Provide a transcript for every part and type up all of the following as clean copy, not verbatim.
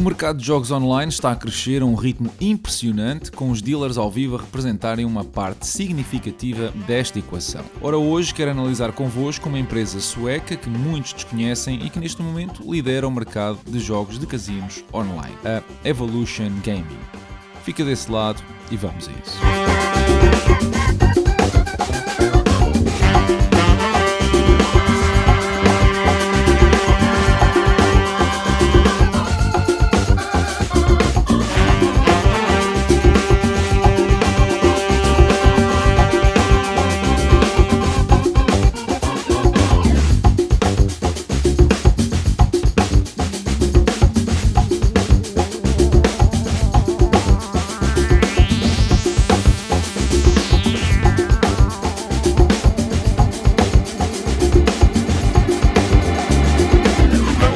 O mercado de jogos online está a crescer a um ritmo impressionante, com os dealers ao vivo a representarem uma parte significativa desta equação. Ora, hoje quero analisar convosco uma empresa sueca que muitos desconhecem e que neste momento lidera o mercado de jogos de casinos online, a Evolution Gaming. Fica desse lado e vamos a isso.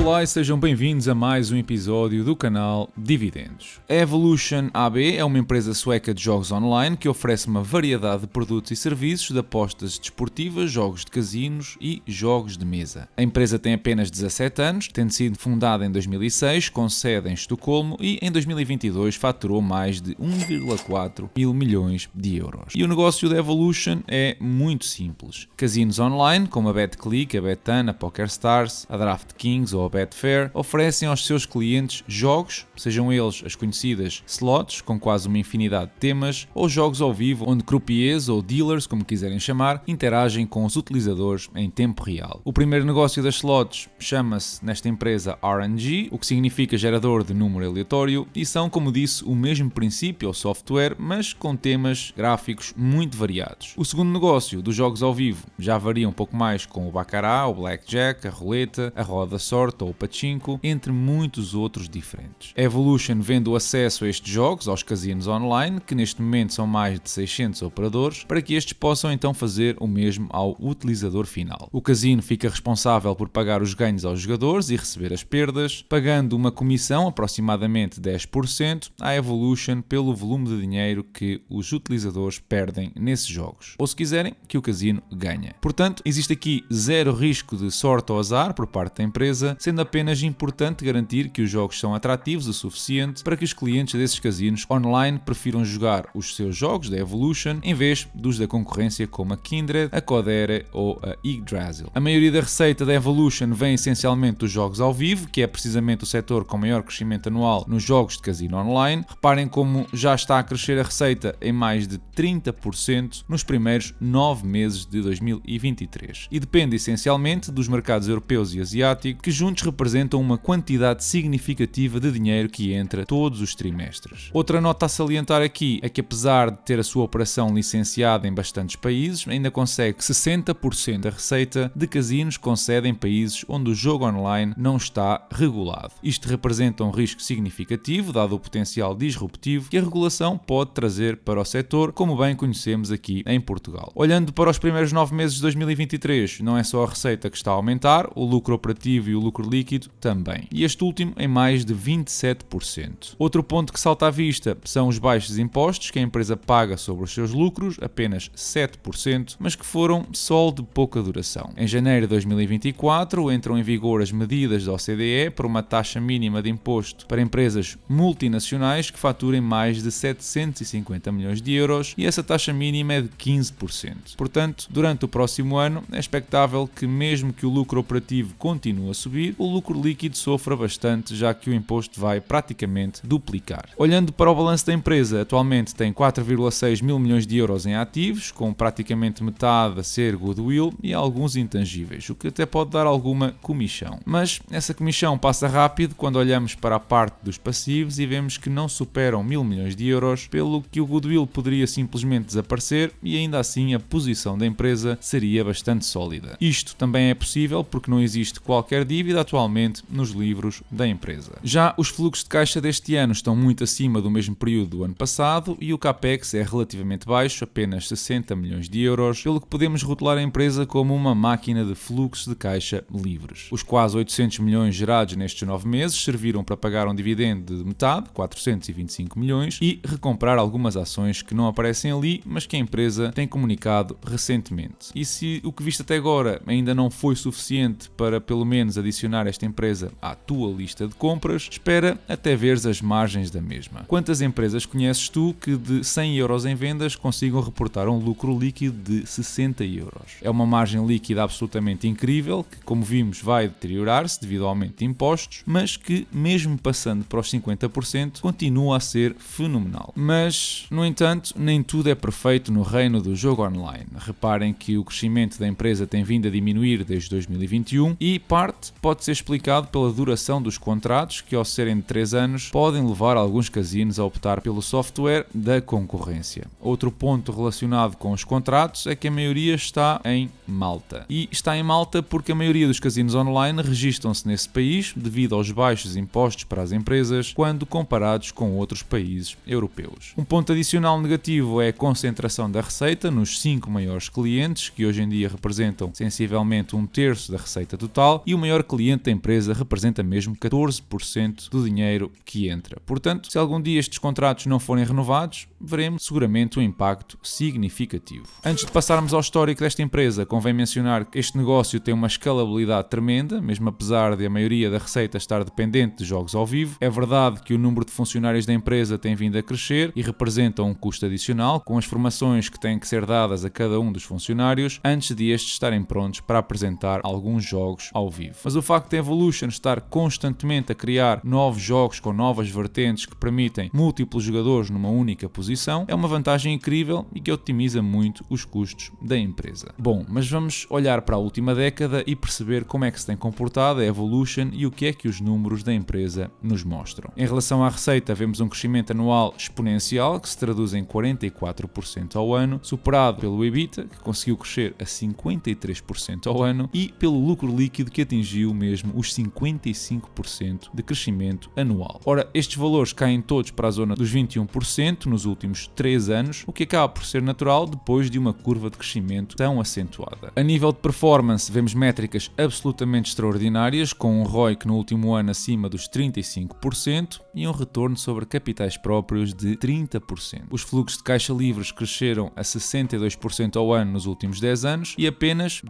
Olá e sejam bem-vindos a mais um episódio do canal Dividendos. A Evolution AB é uma empresa sueca de jogos online que oferece uma variedade de produtos e serviços de apostas desportivas, jogos de casinos e jogos de mesa. A empresa tem apenas 17 anos, tendo sido fundada em 2006, com sede em Estocolmo e em 2022 faturou mais de 1,4 mil milhões de euros. E o negócio da Evolution é muito simples. Casinos online, como a BetClick, a Betan, a PokerStars, a DraftKings ou a Betfair, oferecem aos seus clientes jogos, sejam eles as conhecidas slots, com quase uma infinidade de temas, ou jogos ao vivo, onde croupiers ou dealers, como quiserem chamar, interagem com os utilizadores em tempo real. O primeiro negócio das slots chama-se, nesta empresa, RNG, o que significa gerador de número aleatório, e são, como disse, o mesmo princípio ou software, mas com temas gráficos muito variados. O segundo negócio, dos jogos ao vivo, já varia um pouco mais com o baccarat, o blackjack, a roleta, a roda da sorte ou o pachinko, entre muitos outros diferentes. A Evolution vende o acesso a estes jogos aos casinos online, que neste momento são mais de 600 operadores, para que estes possam então fazer o mesmo ao utilizador final. O casino fica responsável por pagar os ganhos aos jogadores e receber as perdas, pagando uma comissão, aproximadamente 10%, à Evolution pelo volume de dinheiro que os utilizadores perdem nesses jogos. Ou, se quiserem, que o casino ganha. Portanto, existe aqui zero risco de sorte ou azar por parte da empresa, sendo apenas importante garantir que os jogos são atrativos o suficiente para que os clientes desses casinos online prefiram jogar os seus jogos da Evolution em vez dos da concorrência como a Kindred, a Codere ou a Yggdrasil. A maioria da receita da Evolution vem essencialmente dos jogos ao vivo, que é precisamente o setor com maior crescimento anual nos jogos de casino online. Reparem como já está a crescer a receita em mais de 30% nos primeiros 9 meses de 2023. E depende essencialmente dos mercados europeus e asiáticos, que juntos representam uma quantidade significativa de dinheiro que entra todos os trimestres. Outra nota a salientar aqui é que, apesar de ter a sua operação licenciada em bastantes países, ainda consegue 60% da receita de casinos com sede em países onde o jogo online não está regulado. Isto representa um risco significativo, dado o potencial disruptivo que a regulação pode trazer para o setor, como bem conhecemos aqui em Portugal. Olhando para os primeiros 9 meses de 2023, não é só a receita que está a aumentar, o lucro operativo e o lucro líquido também. E este último em mais de 27%. Outro ponto que salta à vista são os baixos impostos que a empresa paga sobre os seus lucros, apenas 7%, mas que foram só de pouca duração. Em janeiro de 2024 entram em vigor as medidas da OCDE para uma taxa mínima de imposto para empresas multinacionais que faturem mais de 750 milhões de euros e essa taxa mínima é de 15%. Portanto, durante o próximo ano é expectável que, mesmo que o lucro operativo continue a subir, o lucro líquido sofra bastante, já que o imposto vai praticamente duplicar. Olhando para o balanço da empresa, atualmente tem 4,6 mil milhões de euros em ativos, com praticamente metade a ser goodwill e alguns intangíveis, o que até pode dar alguma comichão. Mas essa comichão passa rápido quando olhamos para a parte dos passivos e vemos que não superam 1.000 milhões de euros, pelo que o goodwill poderia simplesmente desaparecer e ainda assim a posição da empresa seria bastante sólida. Isto também é possível porque não existe qualquer dívida atualmente nos livros da empresa. Já os fluxos de caixa deste ano estão muito acima do mesmo período do ano passado e o CAPEX é relativamente baixo, apenas 60 milhões de euros, pelo que podemos rotular a empresa como uma máquina de fluxos de caixa livres. Os quase 800 milhões gerados nestes 9 meses serviram para pagar um dividendo de metade, 425 milhões, e recomprar algumas ações que não aparecem ali, mas que a empresa tem comunicado recentemente. E se o que viste até agora ainda não foi suficiente para pelo menos adicionar adicionar esta empresa à tua lista de compras, espera até veres as margens da mesma. Quantas empresas conheces tu que de 100 euros em vendas consigam reportar um lucro líquido de 60 euros? É uma margem líquida absolutamente incrível, que, como vimos, vai deteriorar-se devido ao aumento de impostos, mas que, mesmo passando para os 50%, continua a ser fenomenal. Mas, no entanto, nem tudo é perfeito no reino do jogo online. Reparem que o crescimento da empresa tem vindo a diminuir desde 2021 e parte pode ser explicado pela duração dos contratos, que ao serem de 3 anos, podem levar alguns casinos a optar pelo software da concorrência. Outro ponto relacionado com os contratos é que a maioria está em Malta. E está em Malta porque a maioria dos casinos online registram-se nesse país devido aos baixos impostos para as empresas quando comparados com outros países europeus. Um ponto adicional negativo é a concentração da receita nos 5 maiores clientes, que hoje em dia representam sensivelmente 1/3 da receita total, e o maior cliente da empresa representa mesmo 14% do dinheiro que entra. Portanto, se algum dia estes contratos não forem renovados, veremos seguramente um impacto significativo. Antes de passarmos ao histórico desta empresa, convém mencionar que este negócio tem uma escalabilidade tremenda, mesmo apesar de a maioria da receita estar dependente de jogos ao vivo. É verdade que o número de funcionários da empresa tem vindo a crescer e representa um custo adicional, com as formações que têm que ser dadas a cada um dos funcionários antes de estes estarem prontos para apresentar alguns jogos ao vivo. Mas o facto de a Evolution estar constantemente a criar novos jogos com novas vertentes que permitem múltiplos jogadores numa única posição é uma vantagem incrível e que otimiza muito os custos da empresa. Bom, mas vamos olhar para a última década e perceber como é que se tem comportado a Evolution e o que é que os números da empresa nos mostram. Em relação à receita, vemos um crescimento anual exponencial que se traduz em 44% ao ano, superado pelo EBITDA, que conseguiu crescer a 53% ao ano, e pelo lucro líquido, que atingiu mesmo os 55% de crescimento anual. Ora, estes valores caem todos para a zona dos 21% nos últimos 3 anos, o que acaba por ser natural depois de uma curva de crescimento tão acentuada. A nível de performance, vemos métricas absolutamente extraordinárias, com um ROIC no último ano acima dos 35% e um retorno sobre capitais próprios de 30%. Os fluxos de caixa livres cresceram a 62% ao ano nos últimos 10 anos e apenas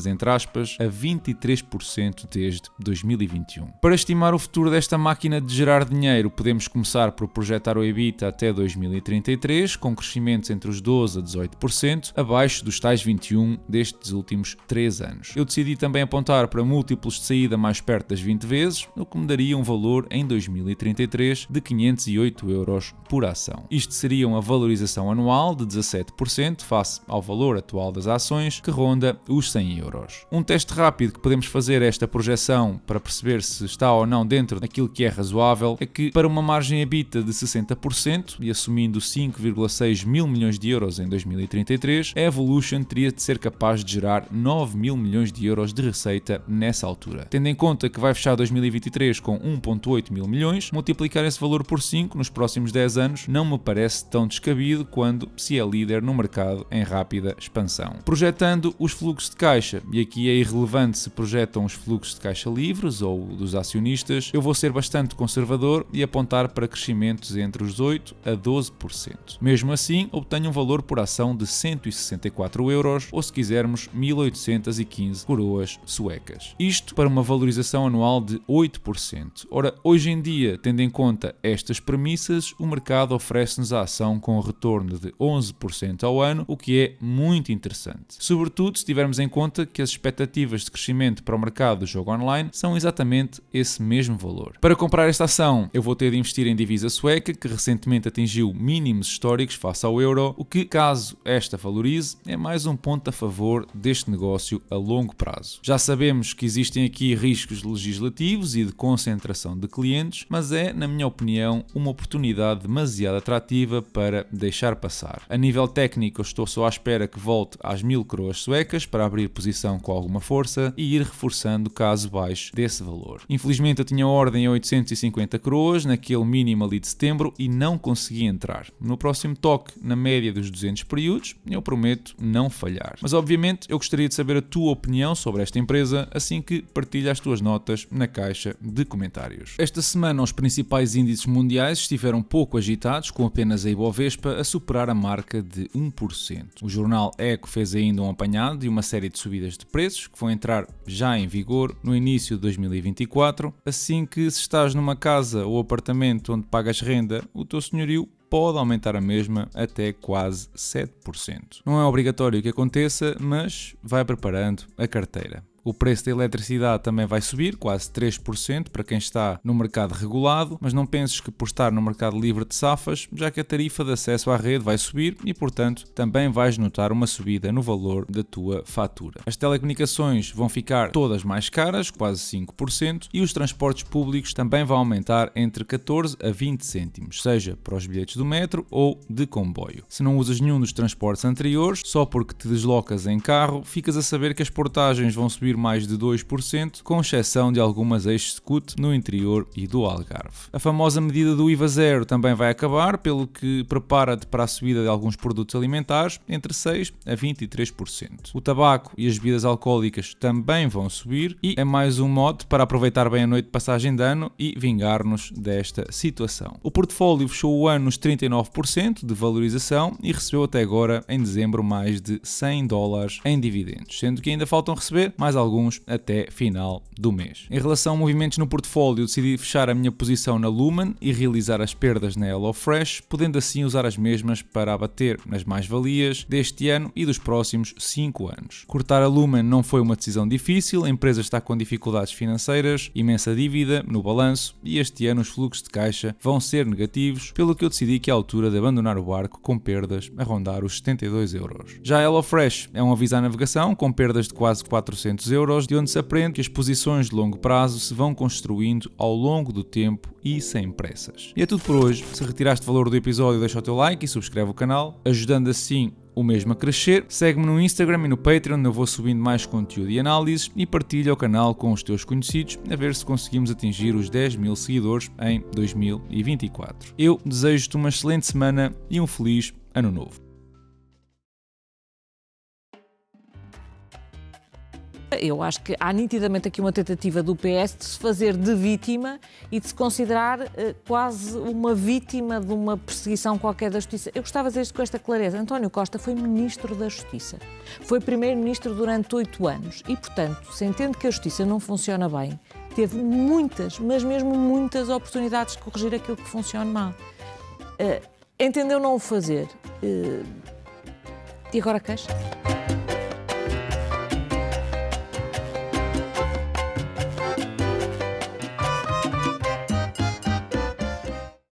entre aspas, a 23% desde 2021. Para estimar o futuro desta máquina de gerar dinheiro, podemos começar por projetar o EBITDA até 2033, com crescimentos entre os 12% a 18%, abaixo dos tais 21% destes últimos 3 anos. Eu decidi também apontar para múltiplos de saída mais perto das 20 vezes, o que me daria um valor em 2033 de 508 euros por ação. Isto seria uma valorização anual de 17% face ao valor atual das ações, que ronda os 100 euros. Um teste rápido que podemos fazer a esta projeção para perceber se está ou não dentro daquilo que é razoável é que, para uma margem EBITDA de 60% e assumindo 5,6 mil milhões de euros em 2033, a Evolution teria de ser capaz de gerar 9 mil milhões de euros de receita nessa altura. Tendo em conta que vai fechar 2023 com 1,8 mil milhões, multiplicar esse valor por 5 nos próximos 10 anos não me parece tão descabido quando se é líder no mercado em rápida expansão. Projetando os fluxos de caixa, e aqui é irrelevante se projetam os fluxos de caixa livres ou dos acionistas, eu vou ser bastante conservador e apontar para crescimentos entre os 8% a 12%. Mesmo assim, obtenho um valor por ação de 164 euros ou, se quisermos, 1815 coroas suecas. Isto para uma valorização anual de 8%. Ora, hoje em dia, tendo em conta estas premissas, o mercado oferece-nos a ação com um retorno de 11% ao ano, o que é muito interessante. Sobretudo se tivermos em conta que as expectativas de crescimento para o mercado do jogo online são exatamente esse mesmo valor. Para comprar esta ação, eu vou ter de investir em divisa sueca, que recentemente atingiu mínimos históricos face ao euro, o que, caso esta valorize, é mais um ponto a favor deste negócio a longo prazo. Já sabemos que existem aqui riscos legislativos e de concentração de clientes, mas é, na minha opinião, uma oportunidade demasiado atrativa para deixar passar. A nível técnico, eu estou só à espera que volte às 1000 coroas suecas para abrir posição com alguma força e ir reforçando caso baixe desse valor. Infelizmente, eu tinha ordem a 850 coroas naquele mínimo ali de setembro e não consegui entrar. No próximo toque, na média dos 200 períodos, eu prometo não falhar. Mas obviamente eu gostaria de saber a tua opinião sobre esta empresa, assim que partilha as tuas notas na caixa de comentários. Esta semana os principais índices mundiais estiveram pouco agitados, com apenas a Ibovespa a superar a marca de 1%. O jornal Eco fez ainda um apanhado de uma série de subidas de preços que vão entrar já em vigor vigor no início de 2024, assim que se estás numa casa ou apartamento onde pagas renda, o teu senhorio pode aumentar a mesma até quase 7%. Não é obrigatório que aconteça, mas vai preparando a carteira. O preço da eletricidade também vai subir, quase 3% para quem está no mercado regulado, mas não penses que por estar no mercado livre de safas, já que a tarifa de acesso à rede vai subir e, portanto, também vais notar uma subida no valor da tua fatura. As telecomunicações vão ficar todas mais caras, quase 5%, e os transportes públicos também vão aumentar entre 14 a 20 cêntimos, seja para os bilhetes do metro ou de comboio. Se não usas nenhum dos transportes anteriores, só porque te deslocas em carro, ficas a saber que as portagens vão subir mais de 2%, com exceção de algumas ex-scoot no interior e do Algarve. A famosa medida do IVA zero também vai acabar, pelo que prepara-te para a subida de alguns produtos alimentares entre 6% a 23%. O tabaco e as bebidas alcoólicas também vão subir e é mais um mote para aproveitar bem a noite de passagem de ano e vingar-nos desta situação. O portfólio fechou o ano nos 39% de valorização e recebeu até agora, em dezembro, mais de $100 em dividendos, sendo que ainda faltam receber mais alguns até final do mês. Em relação a movimentos no portfólio, decidi fechar a minha posição na Lumen e realizar as perdas na HelloFresh, podendo assim usar as mesmas para abater nas mais-valias deste ano e dos próximos 5 anos. Cortar a Lumen não foi uma decisão difícil, a empresa está com dificuldades financeiras, imensa dívida no balanço e este ano os fluxos de caixa vão ser negativos, pelo que eu decidi que é a altura de abandonar o barco com perdas a rondar os 72€. Já a HelloFresh é um aviso à navegação com perdas de quase 400€, de onde se aprende que as posições de longo prazo se vão construindo ao longo do tempo e sem pressas. E é tudo por hoje. Se retiraste valor do episódio, deixa o teu like e subscreve o canal, ajudando assim o mesmo a crescer. Segue-me no Instagram e no Patreon, onde eu vou subindo mais conteúdo e análises, e partilha o canal com os teus conhecidos, a ver se conseguimos atingir os 10.000 seguidores em 2024. Eu desejo-te uma excelente semana e um feliz ano novo. Eu acho que há nitidamente aqui uma tentativa do PS de se fazer de vítima e de se considerar quase uma vítima de uma perseguição qualquer da Justiça. Eu gostava de dizer isto com esta clareza. António Costa foi Ministro da Justiça. Foi Primeiro-Ministro durante 8 anos e, portanto, se entende que a Justiça não funciona bem, teve muitas, mas mesmo muitas oportunidades de corrigir aquilo que funciona mal. Entendeu não o fazer e agora queixa?